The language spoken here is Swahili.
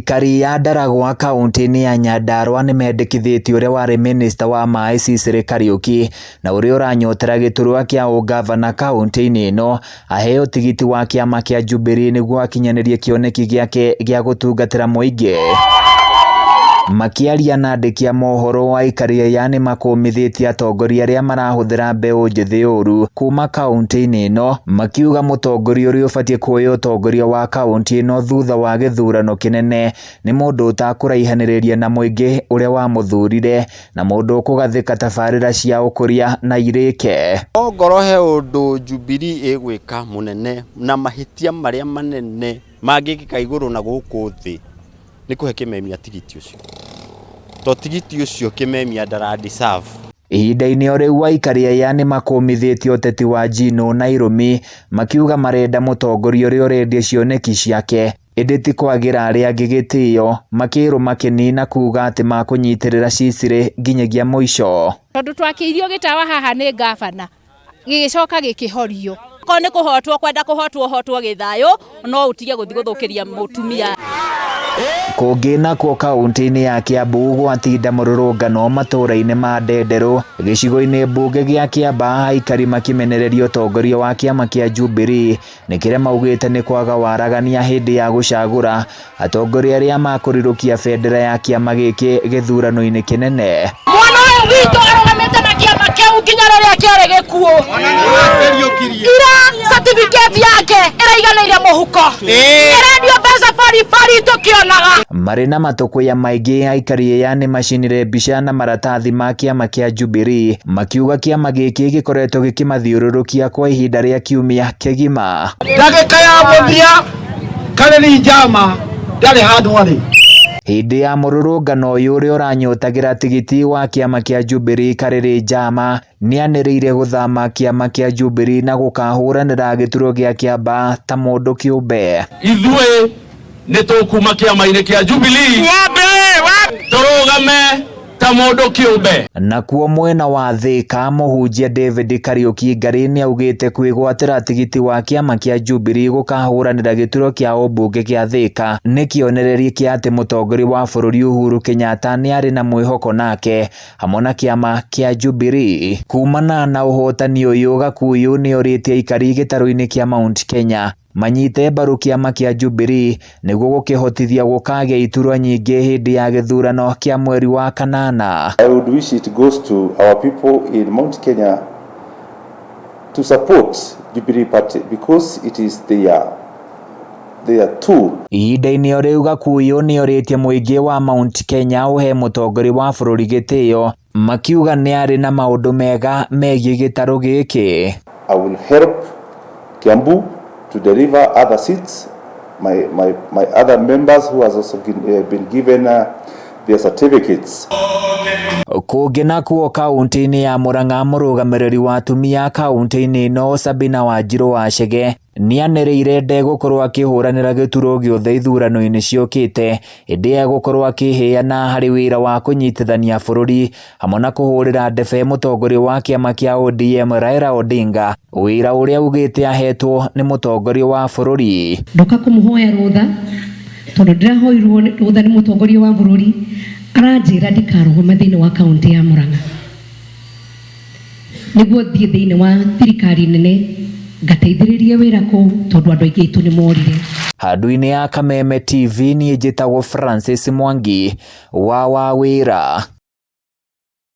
Aikari ya Ndaragwa kaunti-ini ya Nyandarua nimendekithitie uria wari minista wa maai Sicily Kariuki na uria uranyotera giturwa kia ungabana kaunti-ini ino aheo tigiti wa kiama kia Jubilee niguo akinyanirie kioneki giake gia gutungatira muingi. Makiaria na andiki a mohoro wa Aikari ya nimakumithitie atongoria aria marahuthira mbeu njithi uru kuma kaunti-ini ino, makiuga mutongoria uria ubatie kuoya utongoria wa kaunti ino thutha wa githurano kinene ni mundu utakuraihaniriria na muingi uria wa muthurire na mundu ukugathika tabarira cia ukuria na irike. Ngorohe undu Jubilee igwika munene na mahitia maria manene mangikika iguru na guku thi ni kuhe kimemia tigiti ucio to tigiti ucio kimemia ndara deserve. Ihinda-ini o riu Aikari ya nimakumithitie uteti wa njino na irumi makiuga marenda mutongoria uria urendia cioneki ciake indi ti kwagira aria angi gitio, makiruma kinina kuga ati makunyitirira Sicily nginyagia muico. Tondu twakiirio gitawa haha ni ngabana gigicoka gikihorio ko ni kuhotwo kwenda kuhotwo githayo no utige guthi guthukiria mutumia. Kungi nakuo kaunti-ini ya Kiambaa gwatinda mururungano matura-ini ma Ndenderu gicigo-ini mbunge gia Kiambaa Aikari makimenereria utongoria wa kiama kia Jubilee nikiria maugite ni kwaga waragania hindi ya gucagura atongoria aria makurirukia bendera ya kiama giki githurano-ini kinene. Mwana uyu witu arugamite na kiama kiu nginya riria kiari gikuo. Ira certificate yake iraiganiire muhuko. Irendio mbeca bari tukionaga. Marina matukuya maingi Aikari ya nimacinire mbica na maratathi ma kiama kia Jubilee makiuga kiama giki gikoretwo gikimathiururukia kwa ihinda ria kiumia kigima. Ndagika ya muthia kaneni njama ndari handu ari. Hindi ya mururungano uyu uria uranyotagira tigiti wa kiama kia Jubilee kariri njama nianiriire guthama kiama kia Jubilee na gukahuranira giturwa gia Kiambaa ta mundu kiumbe. Ithue nitukuma kiama-ini kia Jubilee turugame ta mundu kiumbe. Nakuo mwena wa Thika muhunjia David Kariuki Ngari ni augite kwigwatira tigiti wa kiama kia Jubilee gukahuranira giturwa kia umbunge kia Thika ni kionereria kia ati mutongoria wa bururi Uhuru Kenyatta ni ari na mwihoko nake hamwe na kiama kia Jubilee. Kumana na uhotani uyu Gakuyu ni oritie Aikari gitaro-ini kia Mount Kenya manyite mbaru kiama kia Jubilee niguo gukihotithia gukagia iturwa nyingi hindi ya githurano kia mweri wa kanana. I would wish it goes to our people in Mount Kenya to support Jubilee Party because it is their tool. Ihinda-ini o riu Gakuyu ni oritie muingi wa Mount Kenya uhe mutongoria wa bururi gitio makiuga ni ari na maundu mega megie gitaro giki. I will help Kiambaa to deliver other seats, my other members who has also been given their certificates. Kungi nakuo kaunti-ini ya Murang'a murugamiriri wa atumia kaunti-ini ino Sabina Wanjiru Wachege nianiriire ndegukorwo akihuranira giturwa giothe ithurano-ini ciokite indi egukorwo akiheana hari wira wa kunyitithania bururi hamwe na kuhurira ndebe mutongoria wa kiama kia ODM Raila Odinga, wira uria ugite ahetwo ni mutongoria wa bururi. Ndoka kumuhoya rutha tondu ndirahoirwo rutha ni mutongoria wa bururi aranjira ndikarugama thiini wa kaunti ya Murang'a niguo thie thiini wa thirikari nene ngateithiririe wira kuu tondu andu aingi itu ni morire. Handu-ini ya Kameme TV ni njitagwo Francis Mwangi wa wira.